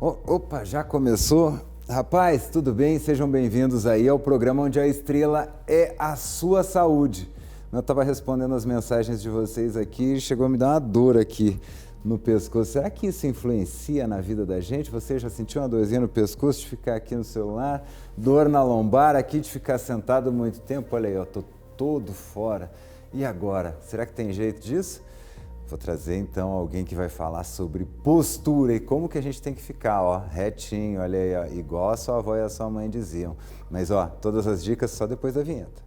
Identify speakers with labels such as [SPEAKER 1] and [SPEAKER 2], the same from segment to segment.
[SPEAKER 1] Opa, já começou? Rapaz, tudo bem? Sejam bem-vindos aí ao programa onde a estrela é a sua saúde. Eu estava respondendo as mensagens de vocês aqui e chegou a me dar uma dor aqui no pescoço. Será que isso influencia na vida da gente? Você já sentiu uma dorzinha no pescoço de ficar aqui no celular? Dor na lombar aqui de ficar sentado muito tempo? Olha aí, eu tô todo fora. E agora? Será que tem jeito disso? Vou trazer então alguém que vai falar sobre postura e como que a gente tem que ficar, ó, retinho, olha aí, ó, igual a sua avó e a sua mãe diziam. Mas ó, todas as dicas só depois da vinheta.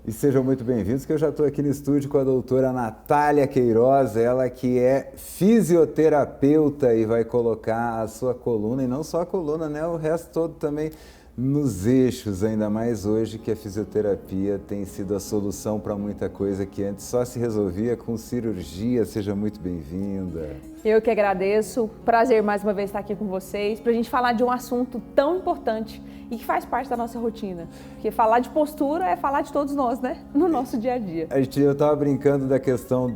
[SPEAKER 1] E sejam muito bem-vindos, que eu já estou aqui no estúdio com a doutora Natália Queiroz, ela que é fisioterapeuta e vai colocar a sua coluna, e não só a coluna, né, o resto todo também nos eixos, ainda mais hoje que a fisioterapia tem sido a solução para muita coisa que antes só se resolvia com cirurgia. Seja muito bem-vinda.
[SPEAKER 2] Eu que agradeço, prazer mais uma vez estar aqui com vocês, para a gente falar de um assunto tão importante e que faz parte da nossa rotina, porque falar de postura é falar de todos nós, né, no nosso dia a dia.
[SPEAKER 1] Eu estava brincando da questão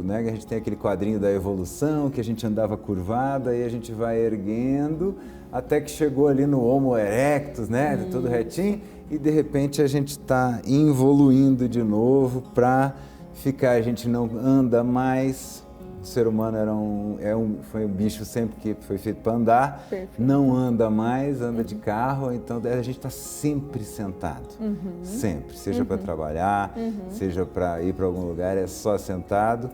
[SPEAKER 1] né, que a gente tem aquele quadrinho da evolução, que a gente andava curvada e a gente vai erguendo, até que chegou ali no Homo erectus, né, tudo retinho, e de repente a gente está evoluindo de novo para ficar, a gente não anda mais. O ser humano foi um bicho sempre que foi feito para andar. Perfeito. Não anda mais, anda de carro, então a gente está sempre sentado, sempre, seja para trabalhar, seja para ir para algum lugar, é só sentado.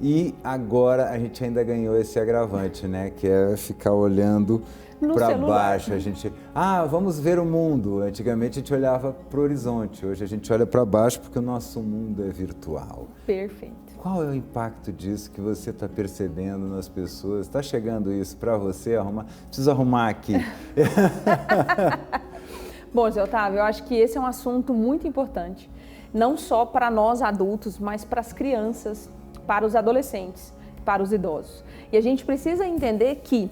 [SPEAKER 1] E agora a gente ainda ganhou esse agravante, né, que é ficar olhando para baixo. A gente, vamos ver o mundo. Antigamente a gente olhava para o horizonte, hoje a gente olha para baixo porque o nosso mundo é virtual.
[SPEAKER 2] Perfeito.
[SPEAKER 1] Qual é o impacto disso que você está percebendo nas pessoas? Está chegando isso para você arrumar? Preciso arrumar aqui.
[SPEAKER 2] Bom, Zé Otávio, eu acho que esse é um assunto muito importante, não só para nós adultos, mas para as crianças, para os adolescentes, para os idosos. E a gente precisa entender que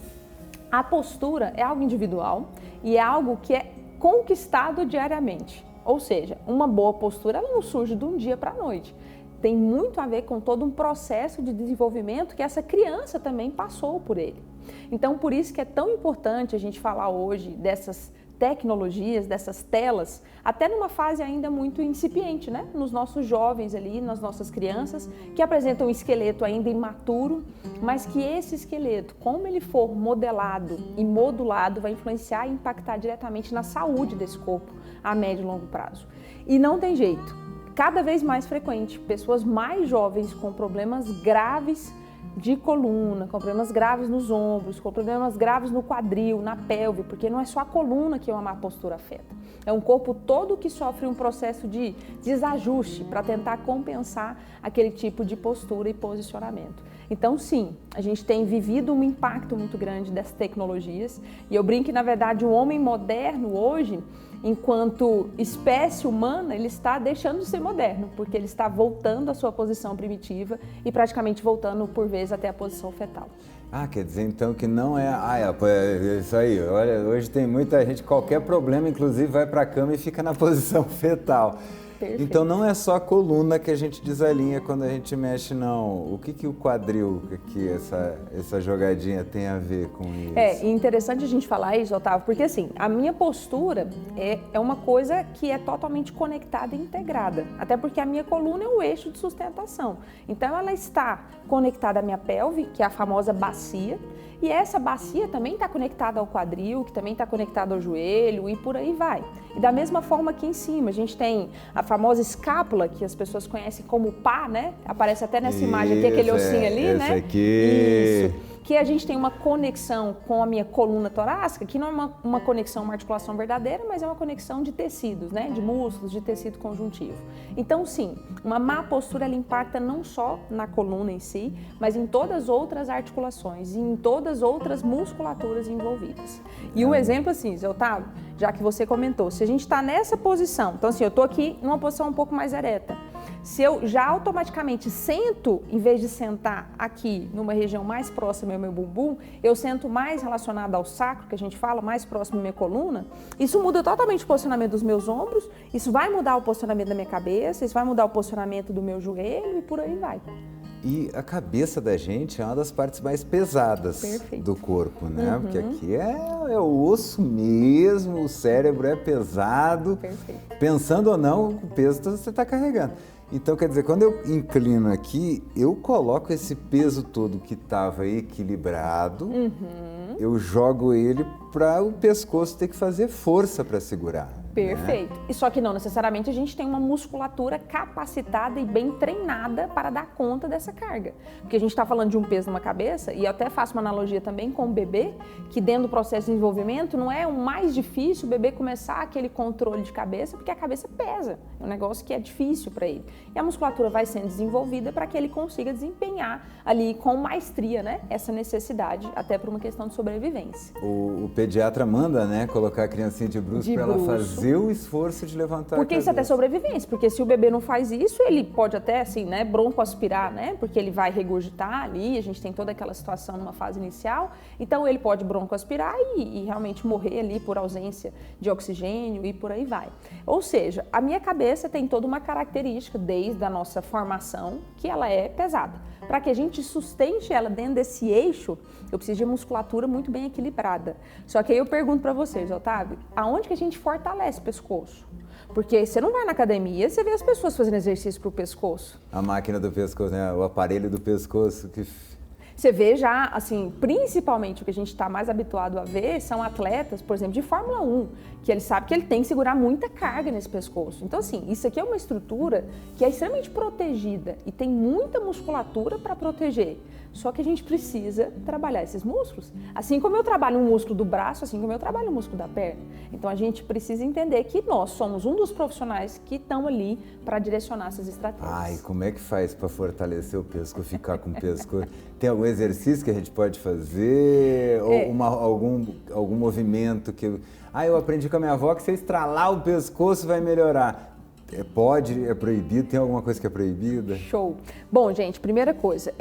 [SPEAKER 2] a postura é algo individual e é algo que é conquistado diariamente. Ou seja, uma boa postura ela não surge de um dia para a noite. Tem muito a ver com todo um processo de desenvolvimento que essa criança também passou por ele. Então, por isso que é tão importante a gente falar hoje dessas tecnologias, dessas telas, até numa fase ainda muito incipiente, né? Nos nossos jovens ali, nas nossas crianças, que apresentam um esqueleto ainda imaturo, mas que esse esqueleto, como ele for modelado e modulado, vai influenciar e impactar diretamente na saúde desse corpo a médio e longo prazo. E não tem jeito. Cada vez mais frequente, pessoas mais jovens com problemas graves de coluna, com problemas graves nos ombros, com problemas graves no quadril, na pelve, porque não é só a coluna que uma má postura afeta. É um corpo todo que sofre um processo de desajuste para tentar compensar aquele tipo de postura e posicionamento. Então, sim, a gente tem vivido um impacto muito grande dessas tecnologias e eu brinco que, na verdade, o homem moderno hoje, enquanto espécie humana, ele está deixando de ser moderno, porque ele está voltando à sua posição primitiva e praticamente voltando, por vezes, até a posição fetal.
[SPEAKER 1] Quer dizer então que não é isso aí, olha, hoje tem muita gente, qualquer problema, inclusive, vai para a cama e fica na posição fetal. Perfeito. Então não é só a coluna que a gente desalinha quando a gente mexe, não. O que o quadril, que essa jogadinha tem a ver com isso?
[SPEAKER 2] É interessante a gente falar isso, Otávio, porque assim, a minha postura é uma coisa que é totalmente conectada e integrada. Até porque a minha coluna é o eixo de sustentação. Então ela está conectada à minha pelve, que é a famosa bacia, e essa bacia também está conectada ao quadril, que também está conectada ao joelho e por aí vai. E da mesma forma aqui em cima, a gente tem a famosa escápula, que as pessoas conhecem como pá, né? Aparece até nessa imagem aqui, aquele ossinho ali, né?
[SPEAKER 1] Esse aqui.
[SPEAKER 2] Isso. Que a gente tem uma conexão com a minha coluna torácica, que não é uma conexão, uma articulação verdadeira, mas é uma conexão de tecidos, né? De músculos, de tecido conjuntivo. Então, sim, uma má postura ela impacta não só na coluna em si, mas em todas as outras articulações e em todas as outras musculaturas envolvidas. E um exemplo assim, Zé Otávio, já que você comentou, se a gente está nessa posição, então assim, eu estou aqui numa posição um pouco mais ereta, se eu já automaticamente sento, em vez de sentar aqui numa região mais próxima ao meu bumbum, eu sento mais relacionado ao sacro, que a gente fala, mais próximo à minha coluna, isso muda totalmente o posicionamento dos meus ombros, isso vai mudar o posicionamento da minha cabeça, isso vai mudar o posicionamento do meu joelho e por aí vai.
[SPEAKER 1] E a cabeça da gente é uma das partes mais pesadas do corpo, né? Porque aqui é o osso mesmo, o cérebro é pesado. Pensando ou não, o peso você está carregando. Então, quer dizer, quando eu inclino aqui, eu coloco esse peso todo que estava equilibrado, eu jogo ele para o pescoço ter que fazer força para segurar.
[SPEAKER 2] Perfeito.
[SPEAKER 1] Né?
[SPEAKER 2] E só que não necessariamente a gente tem uma musculatura capacitada e bem treinada para dar conta dessa carga. Porque a gente está falando de um peso numa cabeça, e eu até faço uma analogia também com o bebê, que dentro do processo de desenvolvimento não é o mais difícil o bebê começar aquele controle de cabeça, porque a cabeça pesa. É um negócio que é difícil para ele. E a musculatura vai sendo desenvolvida para que ele consiga desempenhar ali com maestria, né, essa necessidade, até por uma questão de sobrevivência.
[SPEAKER 1] O pediatra manda, né, colocar a criancinha de bruço para ela fazer o esforço de levantar
[SPEAKER 2] porque
[SPEAKER 1] a cabeça.
[SPEAKER 2] Isso é até sobrevivência, porque se o bebê não faz isso, ele pode até, assim, né, broncoaspirar, né, porque ele vai regurgitar ali, a gente tem toda aquela situação numa fase inicial, então ele pode broncoaspirar e realmente morrer ali por ausência de oxigênio e por aí vai. Ou seja, a minha cabeça tem toda uma característica desde a nossa formação que ela é pesada. Para que a gente sustente ela dentro desse eixo, eu preciso de musculatura muito bem equilibrada. Só que aí eu pergunto para vocês, Otávio, aonde que a gente fortalece o pescoço? Porque você não vai na academia, você vê as pessoas fazendo exercício para o pescoço.
[SPEAKER 1] A máquina do pescoço, né? O aparelho do pescoço que...
[SPEAKER 2] Você vê já, assim, principalmente o que a gente está mais habituado a ver são atletas, por exemplo, de Fórmula 1, que ele sabe que ele tem que segurar muita carga nesse pescoço. Então, assim, isso aqui é uma estrutura que é extremamente protegida e tem muita musculatura para proteger. Só que a gente precisa trabalhar esses músculos. Assim como eu trabalho um músculo do braço, assim como eu trabalho um músculo da perna. Então, a gente precisa entender que nós somos um dos profissionais que estão ali para direcionar essas estratégias.
[SPEAKER 1] Ai, como é que faz para fortalecer o pescoço, ficar com o pescoço? Tem algum exercício que a gente pode fazer? Ou algum movimento que... eu aprendi com a minha avó que se eu estralar o pescoço vai melhorar. Pode? É proibido? Tem alguma coisa que é proibida?
[SPEAKER 2] Show! Bom, gente, primeira coisa,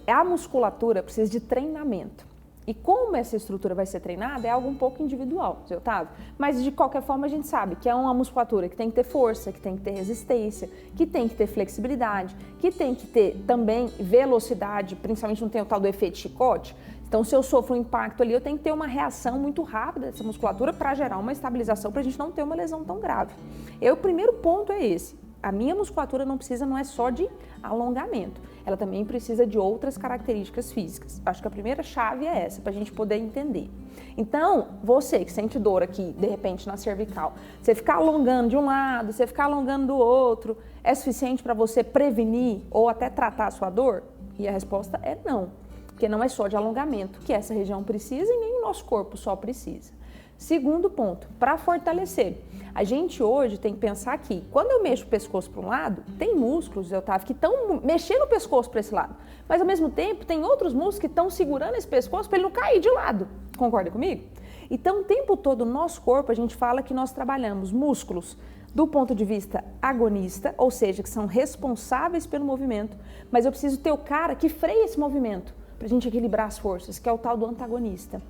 [SPEAKER 2] a musculatura precisa de treinamento. E como essa estrutura vai ser treinada é algo um pouco individual, Zé Otávio. Mas de qualquer forma a gente sabe que é uma musculatura que tem que ter força, que tem que ter resistência, que tem que ter flexibilidade, que tem que ter também velocidade, principalmente não tem o tal do efeito chicote. Então, se eu sofro um impacto ali, eu tenho que ter uma reação muito rápida dessa musculatura para gerar uma estabilização, para a gente não ter uma lesão tão grave. O primeiro ponto é esse. A minha musculatura não é só de alongamento, ela também precisa de outras características físicas. Acho que a primeira chave é essa, para a gente poder entender. Então, você que sente dor aqui, de repente, na cervical, você ficar alongando de um lado, você ficar alongando do outro, é suficiente para você prevenir ou até tratar a sua dor? E a resposta é não. Porque não é só de alongamento que essa região precisa e nem o nosso corpo só precisa. Segundo ponto, para fortalecer. A gente hoje tem que pensar que quando eu mexo o pescoço para um lado, tem músculos, Otávio, que estão mexendo o pescoço para esse lado. Mas ao mesmo tempo tem outros músculos que estão segurando esse pescoço para ele não cair de lado. Concorda comigo? Então o tempo todo no nosso corpo a gente fala que nós trabalhamos músculos do ponto de vista agonista, ou seja, que são responsáveis pelo movimento, mas eu preciso ter o cara que freia esse movimento para a gente equilibrar as forças, que é o tal do antagonista.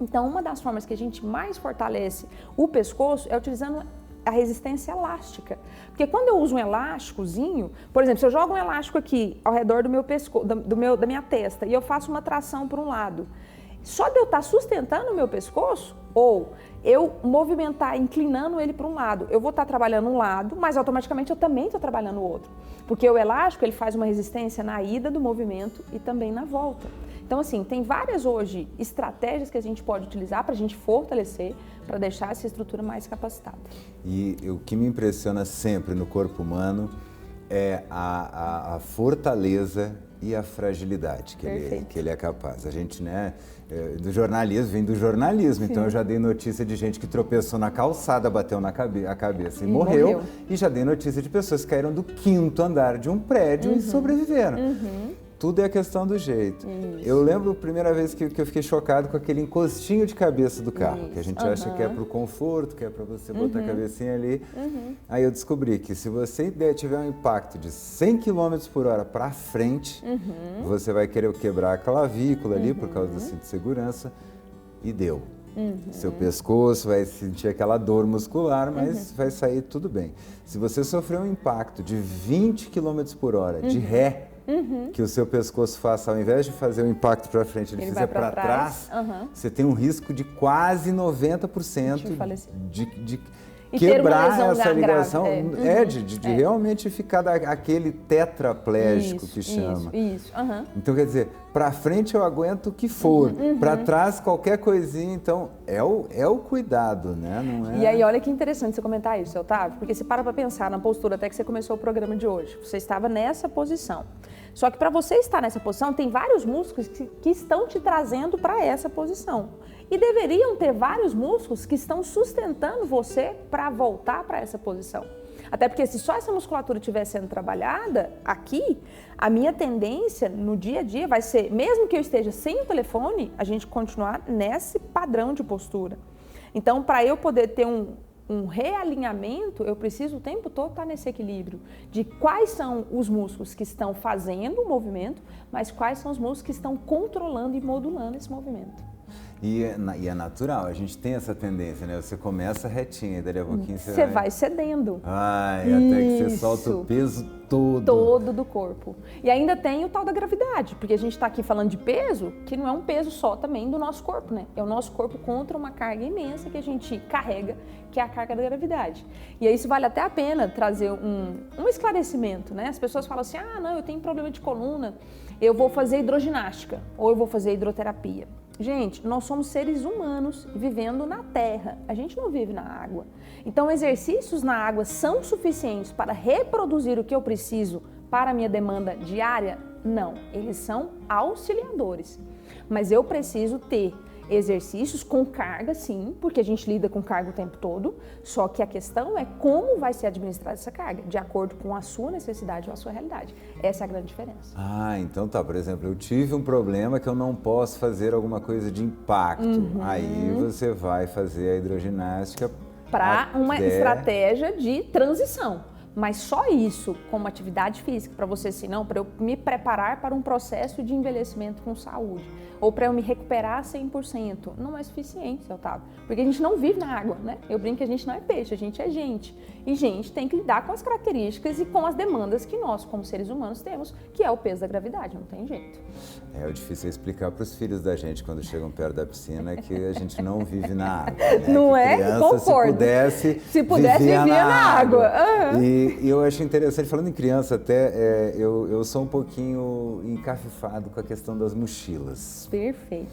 [SPEAKER 2] Então, uma das formas que a gente mais fortalece o pescoço é utilizando a resistência elástica. Porque quando eu uso um elásticozinho, por exemplo, se eu jogo um elástico aqui ao redor do meu pescoço, da minha testa, e eu faço uma tração para um lado, só de eu estar sustentando o meu pescoço, ou eu movimentar, inclinando ele para um lado, eu vou estar trabalhando um lado, mas automaticamente eu também estou trabalhando o outro. Porque o elástico, ele faz uma resistência na ida do movimento e também na volta. Então, assim, tem várias hoje estratégias que a gente pode utilizar para a gente fortalecer, para deixar essa estrutura mais capacitada.
[SPEAKER 1] E o que me impressiona sempre no corpo humano é a fortaleza e a fragilidade que ele é capaz. A gente, né, do jornalismo, vem do jornalismo, Sim. Então eu já dei notícia de gente que tropeçou na calçada, bateu na a cabeça e morreu. E já dei notícia de pessoas que caíram do 5º andar de um prédio e sobreviveram. Tudo é a questão do jeito. Isso. Eu lembro a primeira vez que eu fiquei chocado com aquele encostinho de cabeça do carro, que a gente acha que é para o conforto, que é para você botar a cabecinha ali. Aí eu descobri que se você tiver um impacto de 100 km por hora para frente, você vai querer quebrar a clavícula ali por causa do cinto de segurança e deu. Seu pescoço vai sentir aquela dor muscular, mas vai sair tudo bem. Se você sofrer um impacto de 20 km por hora de ré, que o seu pescoço faça, ao invés de fazer o impacto para frente, ele fizer para trás, você tem um risco de quase 90% de quebrar essa ligação, de realmente ficar aquele tetraplégico que chama.
[SPEAKER 2] Isso.
[SPEAKER 1] Então, quer dizer, para frente eu aguento o que for, para trás qualquer coisinha, então é o cuidado, né? Não é...
[SPEAKER 2] E aí, olha que interessante você comentar isso, Otávio, porque você para pensar na postura até que você começou o programa de hoje, você estava nessa posição. Só que para você estar nessa posição, tem vários músculos que estão te trazendo para essa posição. E deveriam ter vários músculos que estão sustentando você para voltar para essa posição. Até porque se só essa musculatura estiver sendo trabalhada aqui, a minha tendência no dia a dia vai ser, mesmo que eu esteja sem o telefone, a gente continuar nesse padrão de postura. Então, para eu poder ter um realinhamento, eu preciso o tempo todo estar nesse equilíbrio de quais são os músculos que estão fazendo o movimento, mas quais são os músculos que estão controlando e modulando esse movimento.
[SPEAKER 1] E é natural, a gente tem essa tendência, né? Você começa retinho, e dali a pouquinho
[SPEAKER 2] você vai cedendo.
[SPEAKER 1] Até que você solta o peso todo.
[SPEAKER 2] Todo do corpo. E ainda tem o tal da gravidade, porque a gente está aqui falando de peso, que não é um peso só também do nosso corpo, né? É o nosso corpo contra uma carga imensa que a gente carrega, que é a carga da gravidade. E aí isso vale até a pena trazer um esclarecimento, né? As pessoas falam assim, não, eu tenho problema de coluna, eu vou fazer hidroginástica, ou eu vou fazer hidroterapia. Gente, nós somos seres humanos vivendo na terra, a gente não vive na água. Então, exercícios na água são suficientes para reproduzir o que eu preciso para a minha demanda diária? Não, eles são auxiliadores. Mas eu preciso ter exercícios com carga, sim, porque a gente lida com carga o tempo todo, só que a questão é como vai ser administrada essa carga, de acordo com a sua necessidade ou a sua realidade. Essa é a grande diferença.
[SPEAKER 1] Então tá, por exemplo, eu tive um problema que eu não posso fazer alguma coisa de impacto, aí você vai fazer a hidroginástica
[SPEAKER 2] para uma estratégia de transição. Mas só isso, como atividade física, para você, assim, não, para eu me preparar para um processo de envelhecimento com saúde, ou para eu me recuperar 100%, não é suficiente, Otávio. Porque a gente não vive na água, né? Eu brinco que a gente não é peixe, a gente é gente. E gente tem que lidar com as características e com as demandas que nós, como seres humanos, temos, que é o peso da gravidade, não tem jeito.
[SPEAKER 1] O difícil é explicar para os filhos da gente, quando chegam perto da piscina, que a gente não vive na água, né?
[SPEAKER 2] Não
[SPEAKER 1] que
[SPEAKER 2] é?
[SPEAKER 1] Criança,
[SPEAKER 2] Concordo.
[SPEAKER 1] Se pudesse
[SPEAKER 2] vivia na água.
[SPEAKER 1] E eu achei interessante, falando em criança até, eu sou um pouquinho encafifado com a questão das mochilas.
[SPEAKER 2] Perfeito.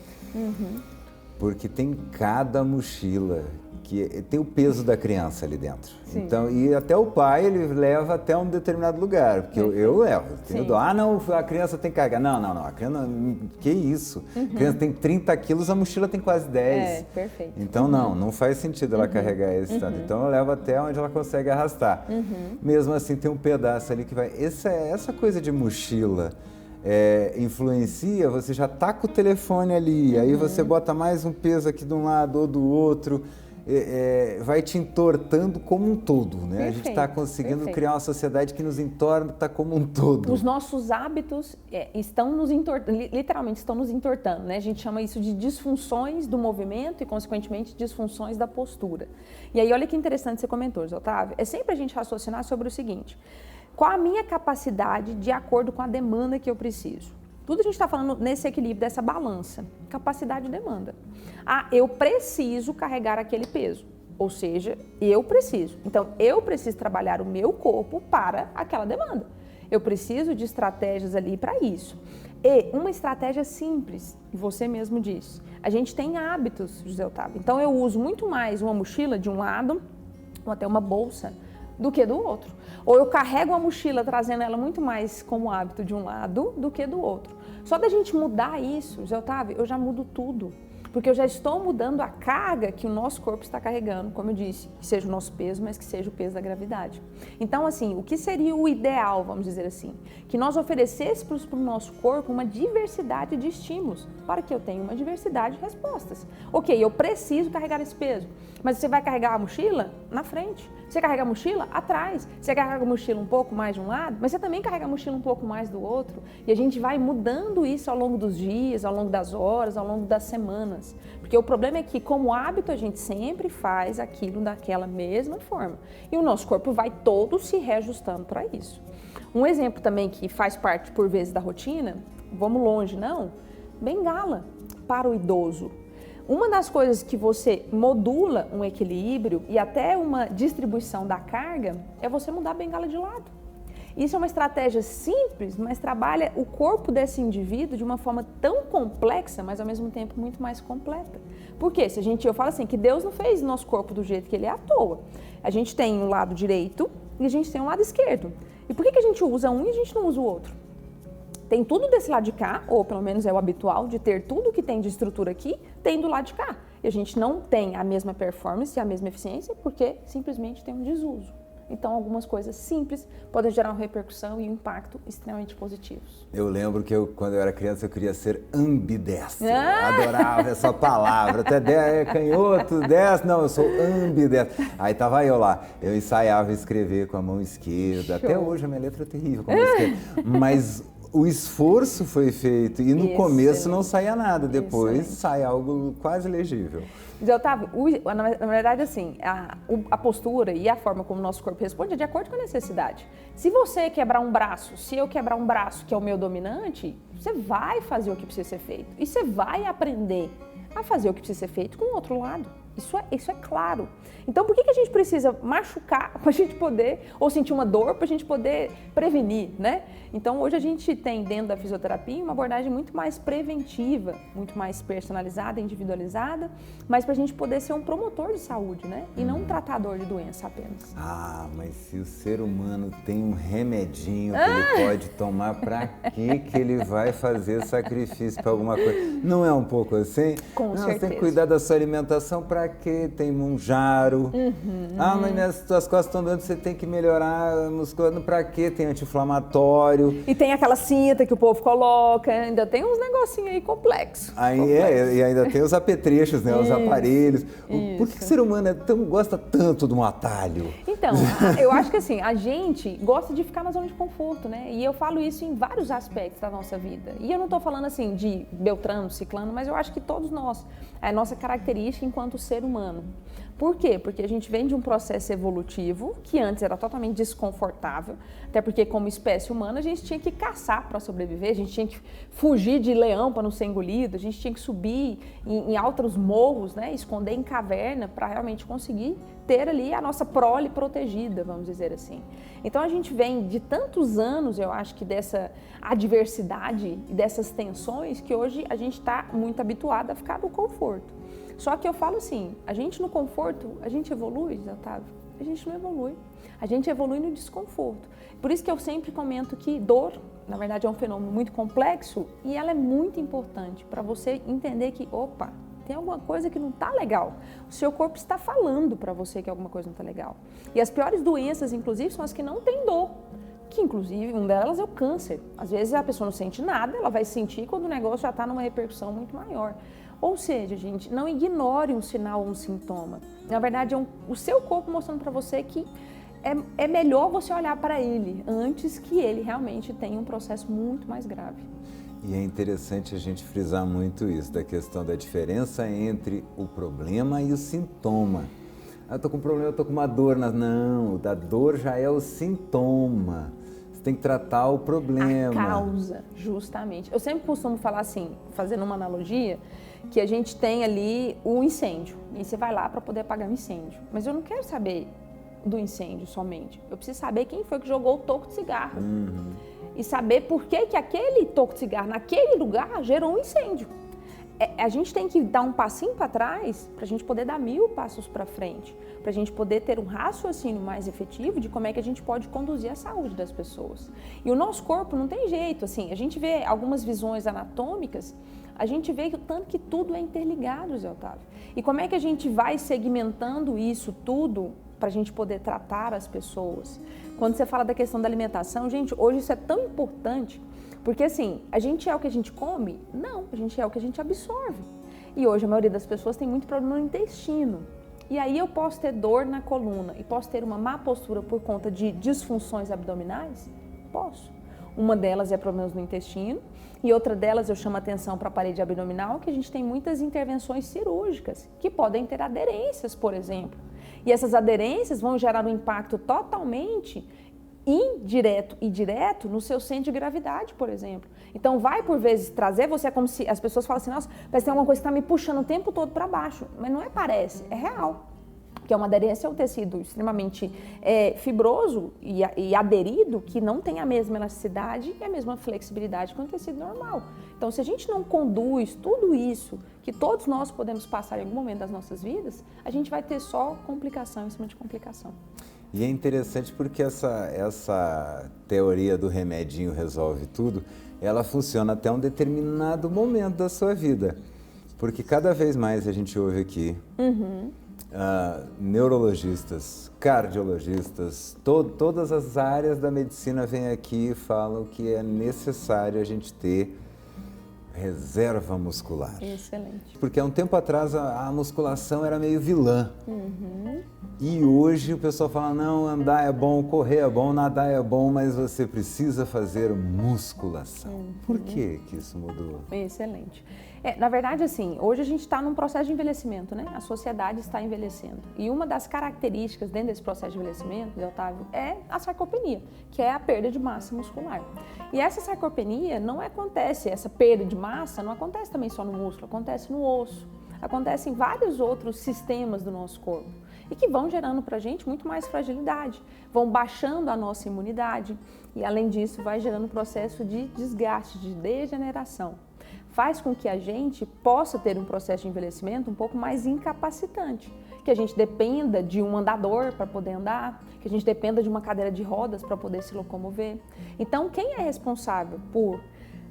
[SPEAKER 1] Porque tem cada mochila que tem o peso da criança ali dentro.
[SPEAKER 2] Sim.
[SPEAKER 1] Então, e até o pai, ele leva até um determinado lugar, porque eu levo. Não, a criança tem que carregar. Não, a criança, que isso? A criança tem 30 quilos, a mochila tem quase 10.
[SPEAKER 2] Perfeito.
[SPEAKER 1] Então, não faz sentido ela carregar esse tanto. Então, eu levo até onde ela consegue arrastar. Mesmo assim, tem um pedaço ali que vai... Essa coisa de mochila... influencia, você já tá com o telefone ali, aí você bota mais um peso aqui de um lado ou do outro, vai te entortando como um todo, né?
[SPEAKER 2] Perfeito,
[SPEAKER 1] a gente está conseguindo criar uma sociedade que nos entorta como um todo.
[SPEAKER 2] Os nossos hábitos estão nos entortando, literalmente estão nos entortando, né? A gente chama isso de disfunções do movimento e, consequentemente, disfunções da postura. E aí, olha que interessante você comentou, Otávio, é sempre a gente raciocinar sobre o seguinte: qual a minha capacidade de acordo com a demanda que eu preciso? Tudo a gente está falando nesse equilíbrio, dessa balança. Capacidade e demanda. Eu preciso carregar aquele peso. Ou seja, eu preciso. Então, eu preciso trabalhar o meu corpo para aquela demanda. Eu preciso de estratégias ali para isso. E uma estratégia simples, você mesmo disse. A gente tem hábitos, José Otávio. Então, eu uso muito mais uma mochila de um lado, ou até uma bolsa, do que do outro. Ou eu carrego a mochila trazendo ela muito mais como hábito de um lado do que do outro. Só da gente mudar isso, José Otávio, eu já mudo tudo. Porque eu já estou mudando a carga que o nosso corpo está carregando, como eu disse, que seja o nosso peso, mas que seja o peso da gravidade. Então, assim, o que seria o ideal, vamos dizer assim? Que nós oferecêssemos para o nosso corpo uma diversidade de estímulos, para que eu tenha uma diversidade de respostas. Ok, eu preciso carregar esse peso, mas você vai carregar a mochila na frente, você carrega a mochila atrás, você carrega a mochila um pouco mais de um lado, mas você também carrega a mochila um pouco mais do outro, e a gente vai mudando isso ao longo dos dias, ao longo das horas, ao longo das semanas. Porque o problema é que, como hábito, a gente sempre faz aquilo daquela mesma forma. E o nosso corpo vai todo se reajustando para isso. Um exemplo também que faz parte, por vezes, da rotina, vamos longe, não, bengala para o idoso. Uma das coisas que você modula um equilíbrio e até uma distribuição da carga é você mudar a bengala de lado. Isso é uma estratégia simples, mas trabalha o corpo desse indivíduo de uma forma tão complexa, mas ao mesmo tempo muito mais completa. Por quê? Eu falo assim, que Deus não fez nosso corpo do jeito que ele é à toa. A gente tem um lado direito e a gente tem um lado esquerdo. E por que a gente usa um e a gente não usa o outro? Tem tudo desse lado de cá, ou pelo menos é o habitual, de ter tudo que tem de estrutura aqui, tem do lado de cá. E a gente não tem a mesma performance e a mesma eficiência porque simplesmente tem um desuso. Então, algumas coisas simples podem gerar uma repercussão e um impacto extremamente positivos.
[SPEAKER 1] Eu lembro que quando eu era criança, eu queria ser ambidestro. Adorava essa palavra. Até canhoto, destro. Não, eu sou ambidestro. Aí tava eu lá. Eu ensaiava escrever com a mão esquerda. Show. Até hoje a minha letra é terrível com a mão esquerda. Mas o esforço foi feito e no começo não saía nada. Depois sai algo quase legível.
[SPEAKER 2] Otávio, na verdade, assim, a postura e a forma como o nosso corpo responde é de acordo com a necessidade. Se você quebrar um braço, se eu quebrar um braço que é o meu dominante, você vai fazer o que precisa ser feito. E você vai aprender a fazer o que precisa ser feito com o outro lado. Isso é claro. Então, por que a gente precisa machucar para a gente poder, ou sentir uma dor para a gente poder prevenir, né? Então, hoje a gente tem dentro da fisioterapia uma abordagem muito mais preventiva, muito mais personalizada, individualizada, mas para a gente poder ser um promotor de saúde, né? E não um tratador de doença apenas.
[SPEAKER 1] Ah, mas se o ser humano tem um remedinho que ele pode tomar, para que ele vai fazer sacrifício para alguma coisa? Não é um pouco assim?
[SPEAKER 2] Com certeza.
[SPEAKER 1] Você tem que cuidar da sua alimentação, para que tem Monjaro? Mas suas costas estão doendo, você tem que melhorar a musculatura. Para que tem anti-inflamatório?
[SPEAKER 2] E tem aquela cinta que o povo coloca, ainda tem uns negocinhos aí complexos.
[SPEAKER 1] E ainda tem os apetrechos, né? Os aparelhos. Por que o ser humano gosta tanto de um atalho?
[SPEAKER 2] Então, eu acho que assim, a gente gosta de ficar na zona de conforto, né? E eu falo isso em vários aspectos da nossa vida. E eu não estou falando assim de Beltrano, Ciclano, mas eu acho que todos nós, é a nossa característica enquanto ser humano. Por quê? Porque a gente vem de um processo evolutivo que antes era totalmente desconfortável, até porque como espécie humana a gente tinha que caçar para sobreviver, a gente tinha que fugir de leão para não ser engolido, a gente tinha que subir em altos morros, né, esconder em caverna para realmente conseguir ter ali a nossa prole protegida, vamos dizer assim. Então a gente vem de tantos anos, eu acho que dessa adversidade e dessas tensões que hoje a gente está muito habituado a ficar no conforto. Só que eu falo assim, a gente no conforto, a gente evolui, Otávio? A gente não evolui. A gente evolui no desconforto. Por isso que eu sempre comento que dor, na verdade, é um fenômeno muito complexo e ela é muito importante para você entender que, opa, tem alguma coisa que não está legal. O seu corpo está falando para você que alguma coisa não está legal. E as piores doenças, inclusive, são as que não têm dor. Que, inclusive, uma delas é o câncer. Às vezes a pessoa não sente nada, ela vai sentir quando o negócio já está numa repercussão muito maior. Ou seja, gente, não ignore um sinal ou um sintoma. Na verdade, é o seu corpo mostrando para você que é melhor você olhar para ele antes que ele realmente tenha um processo muito mais grave.
[SPEAKER 1] E é interessante a gente frisar muito isso, da questão da diferença entre o problema e o sintoma. Eu tô com um problema, eu tô com uma dor. Não, da dor já é o sintoma. Você tem que tratar o problema.
[SPEAKER 2] A causa, justamente. Eu sempre costumo falar assim, fazendo uma analogia, que a gente tem ali o incêndio. E você vai lá para poder apagar o incêndio. Mas eu não quero saber do incêndio somente. Eu preciso saber quem foi que jogou o toco de cigarro. E saber por que aquele toco de cigarro naquele lugar gerou um incêndio. A gente tem que dar um passinho para trás para a gente poder dar 1000 passos para frente, para a gente poder ter um raciocínio mais efetivo de como é que a gente pode conduzir a saúde das pessoas. E o nosso corpo não tem jeito, assim, a gente vê algumas visões anatômicas, a gente vê que o tanto que tudo é interligado, Zé Otávio. E como é que a gente vai segmentando isso tudo para a gente poder tratar as pessoas? Quando você fala da questão da alimentação, gente, hoje isso é tão importante. Porque assim, a gente é o que a gente come? Não, a gente é o que a gente absorve. E hoje a maioria das pessoas tem muito problema no intestino. E aí eu posso ter dor na coluna e posso ter uma má postura por conta de disfunções abdominais? Posso. Uma delas é problemas no intestino e outra delas eu chamo atenção para a parede abdominal, que a gente tem muitas intervenções cirúrgicas que podem ter aderências, por exemplo. E essas aderências vão gerar um impacto totalmente indireto e direto no seu centro de gravidade, por exemplo. Então vai por vezes trazer você, é como se as pessoas falam assim, nossa, parece que tem alguma coisa que está me puxando o tempo todo para baixo, mas não é parece, é real. Porque uma aderência é um tecido extremamente fibroso e aderido, que não tem a mesma elasticidade e a mesma flexibilidade que um tecido normal. Então, se a gente não conduz tudo isso, que todos nós podemos passar em algum momento das nossas vidas, a gente vai ter só complicação em cima de complicação.
[SPEAKER 1] E é interessante porque essa teoria do remedinho resolve tudo, ela funciona até um determinado momento da sua vida. Porque cada vez mais a gente ouve aqui... neurologistas, cardiologistas, todas as áreas da medicina vêm aqui e falam que é necessário a gente ter reserva muscular.
[SPEAKER 2] Excelente.
[SPEAKER 1] Porque há um tempo atrás a musculação era meio vilã. E hoje o pessoal fala, não, andar é bom, correr é bom, nadar é bom, mas você precisa fazer musculação. Por que isso mudou?
[SPEAKER 2] Excelente. Na verdade, assim, hoje a gente está num processo de envelhecimento, né? A sociedade está envelhecendo. E uma das características dentro desse processo de envelhecimento, Otávio, é a sarcopenia, que é a perda de massa muscular. E essa sarcopenia não acontece, essa perda de massa não acontece também só no músculo, acontece no osso, acontece em vários outros sistemas do nosso corpo. E que vão gerando para a gente muito mais fragilidade, vão baixando a nossa imunidade e, além disso, vai gerando um processo de desgaste, de degeneração. Faz com que a gente possa ter um processo de envelhecimento um pouco mais incapacitante, que a gente dependa de um andador para poder andar, que a gente dependa de uma cadeira de rodas para poder se locomover. Então, quem é responsável por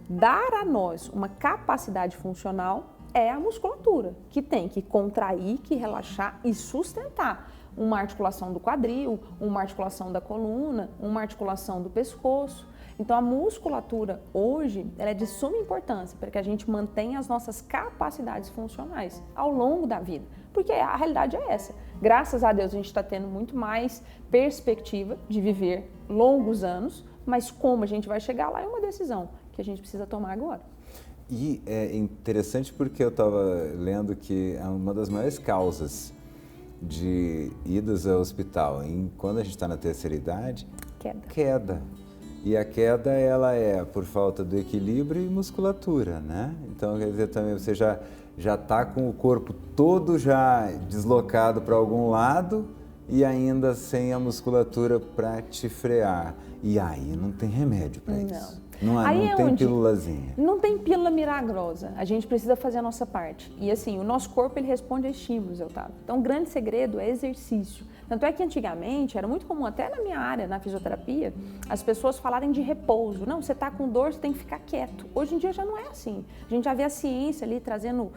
[SPEAKER 2] dar a nós uma capacidade funcional é a musculatura, que tem que contrair, que relaxar e sustentar uma articulação do quadril, uma articulação da coluna, uma articulação do pescoço. Então, a musculatura hoje ela é de suma importância para que a gente mantenha as nossas capacidades funcionais ao longo da vida, porque a realidade é essa. Graças a Deus, a gente está tendo muito mais perspectiva de viver longos anos, mas como a gente vai chegar lá é uma decisão que a gente precisa tomar agora.
[SPEAKER 1] E é interessante porque eu estava lendo que é uma das maiores causas de idas ao hospital quando a gente está na terceira idade, queda. E a queda, ela é por falta do equilíbrio e musculatura, né? Então, quer dizer, também você já está com o corpo todo já deslocado para algum lado e ainda sem a musculatura para te frear. E aí não tem remédio para isso. Não tem pílulazinha.
[SPEAKER 2] Não tem pílula milagrosa. A gente precisa fazer a nossa parte. E assim, o nosso corpo ele responde a estímulos, Otávio. Então, o grande segredo é exercício. Tanto é que antigamente era muito comum, até na minha área, na fisioterapia, as pessoas falarem de repouso. Não, você está com dor, você tem que ficar quieto. Hoje em dia já não é assim. A gente já vê a ciência ali trazendo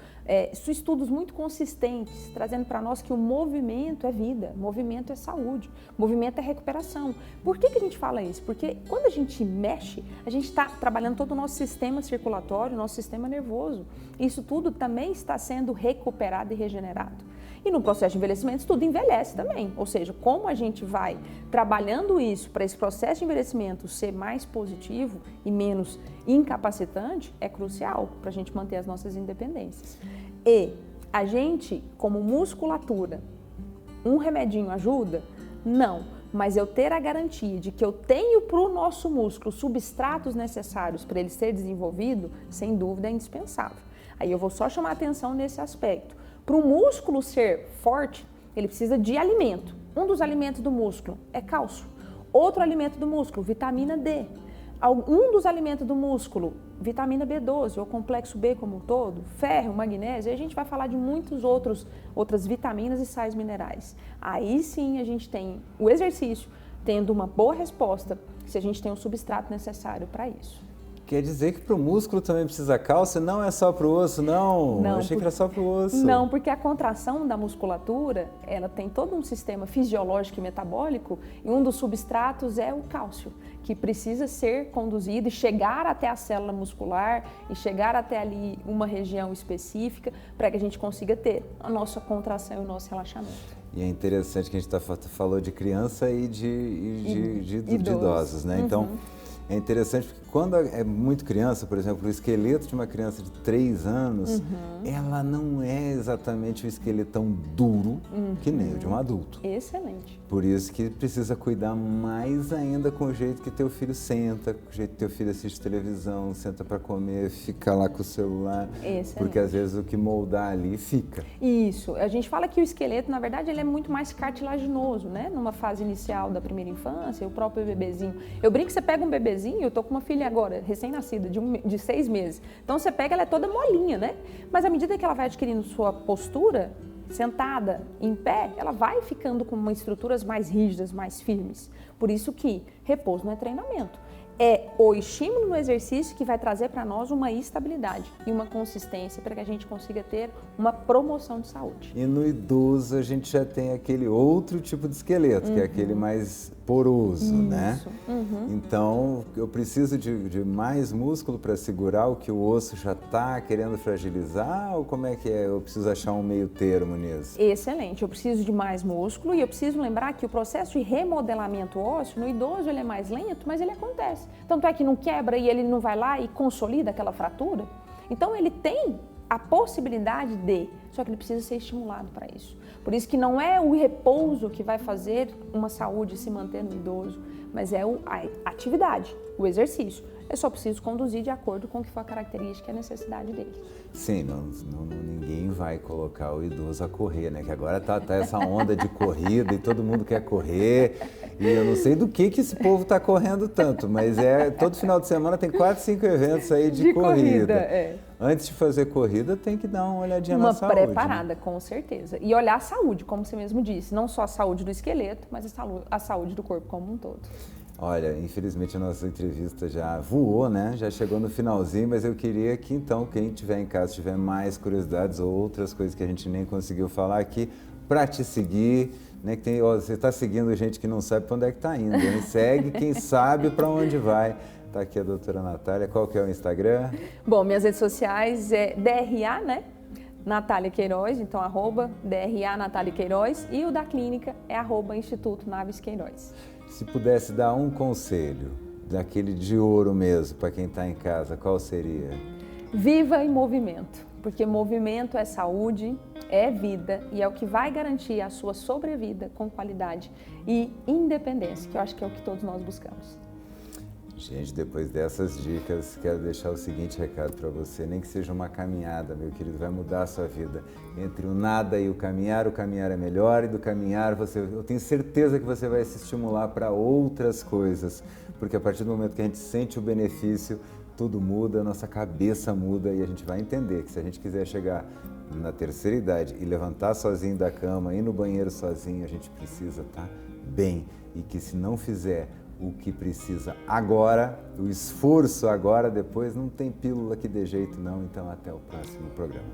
[SPEAKER 2] estudos muito consistentes, trazendo para nós que o movimento é vida, movimento é saúde, movimento é recuperação. Por que a gente fala isso? Porque quando a gente mexe, a gente está trabalhando todo o nosso sistema circulatório, nosso sistema nervoso. Isso tudo também está sendo recuperado e regenerado. E no processo de envelhecimento, tudo envelhece também. Ou seja, como a gente vai trabalhando isso para esse processo de envelhecimento ser mais positivo e menos incapacitante, é crucial para a gente manter as nossas independências. E a gente, como musculatura, um remedinho ajuda? Não. Mas eu ter a garantia de que eu tenho para o nosso músculo substratos necessários para ele ser desenvolvido, sem dúvida é indispensável. Aí eu vou só chamar a atenção nesse aspecto. Para o músculo ser forte, ele precisa de alimento. Um dos alimentos do músculo é cálcio. Outro alimento do músculo, vitamina D. Um dos alimentos do músculo, vitamina B12, ou complexo B como um todo, ferro, magnésio, e a gente vai falar de muitas outras vitaminas e sais minerais. Aí sim a gente tem o exercício, tendo uma boa resposta, se a gente tem o substrato necessário para isso.
[SPEAKER 1] Quer dizer que para o músculo também precisa cálcio? Não é só para o osso, não? Eu achei que era só para o osso.
[SPEAKER 2] Não, porque a contração da musculatura, ela tem todo um sistema fisiológico e metabólico e um dos substratos é o cálcio, que precisa ser conduzido e chegar até a célula muscular e chegar até ali uma região específica para que a gente consiga ter a nossa contração e o nosso relaxamento.
[SPEAKER 1] E é interessante que a gente falou de criança e de idosos, né? Então, É interessante porque quando é muito criança, por exemplo, o esqueleto de uma criança de 3 anos, ela não é exatamente um esqueletão duro que nem o de um adulto.
[SPEAKER 2] Excelente.
[SPEAKER 1] Por isso que precisa cuidar mais ainda com o jeito que teu filho senta, com o jeito que teu filho assiste televisão, senta para comer, fica lá com o celular.
[SPEAKER 2] Excelente.
[SPEAKER 1] Porque às vezes o que moldar ali fica.
[SPEAKER 2] Isso. A gente fala que o esqueleto, na verdade, ele é muito mais cartilaginoso, né? Numa fase inicial da primeira infância, o próprio bebezinho. Eu brinco que você pega um bebezinho, eu tô com uma filha agora, recém-nascida, de 6 meses. Então você pega, ela é toda molinha, né? Mas à medida que ela vai adquirindo sua postura, sentada, em pé, ela vai ficando com uma estruturas mais rígidas, mais firmes. Por isso que repouso não é treinamento. É o estímulo no exercício que vai trazer para nós uma estabilidade e uma consistência para que a gente consiga ter uma promoção de saúde.
[SPEAKER 1] E no idoso a gente já tem aquele outro tipo de esqueleto, que é aquele mais poroso, né? Então eu preciso de mais músculo para segurar o que o osso já está querendo fragilizar, ou como é que é? Eu preciso achar um meio termo nisso?
[SPEAKER 2] Excelente, eu preciso de mais músculo e eu preciso lembrar que o processo de remodelamento ósseo no idoso ele é mais lento, mas ele acontece. Tanto é que não quebra e ele não vai lá e consolida aquela fratura. Então ele tem a possibilidade de, só que ele precisa ser estimulado para isso. Por isso que não é o repouso que vai fazer uma saúde se manter no idoso, mas é a atividade, o exercício. Eu só preciso conduzir de acordo com o que for a característica e a necessidade dele.
[SPEAKER 1] Sim, ninguém vai colocar o idoso a correr, né? Que agora tá essa onda de corrida e todo mundo quer correr. E eu não sei do que esse povo está correndo tanto, mas todo final de semana tem 4, 5 eventos aí de corrida. Antes de fazer corrida, tem que dar uma olhadinha na saúde.
[SPEAKER 2] Uma preparada, né? Com certeza. E olhar a saúde, como você mesmo disse. Não só a saúde do esqueleto, mas a saúde do corpo como um todo.
[SPEAKER 1] Olha, infelizmente a nossa entrevista já voou, né? Já chegou no finalzinho, mas eu queria que então, quem estiver em casa, tiver mais curiosidades ou outras coisas que a gente nem conseguiu falar aqui, para te seguir, né? Que você está seguindo gente que não sabe para onde é que está indo, hein? Segue quem sabe para onde vai. Está aqui a doutora Natália. Qual que é o Instagram?
[SPEAKER 2] Bom, minhas redes sociais é DRA, né? Natália Queiroz, então @DRA Natália Queiroz, e o da clínica é @Instituto Naves Queiroz.
[SPEAKER 1] Se pudesse dar um conselho, daquele de ouro mesmo, para quem está em casa, qual seria?
[SPEAKER 2] Viva em movimento, porque movimento é saúde, é vida e é o que vai garantir a sua sobrevida com qualidade e independência, que eu acho que é o que todos nós buscamos.
[SPEAKER 1] Gente, depois dessas dicas, quero deixar o seguinte recado para você, nem que seja uma caminhada, meu querido, vai mudar a sua vida. Entre o nada e o caminhar é melhor, e do caminhar eu tenho certeza que você vai se estimular para outras coisas, porque a partir do momento que a gente sente o benefício, tudo muda, a nossa cabeça muda e a gente vai entender que se a gente quiser chegar na terceira idade e levantar sozinho da cama, ir no banheiro sozinho, a gente precisa estar bem, e que se não fizer o que precisa agora, o esforço agora, depois não tem pílula que dê jeito não, então até o próximo programa.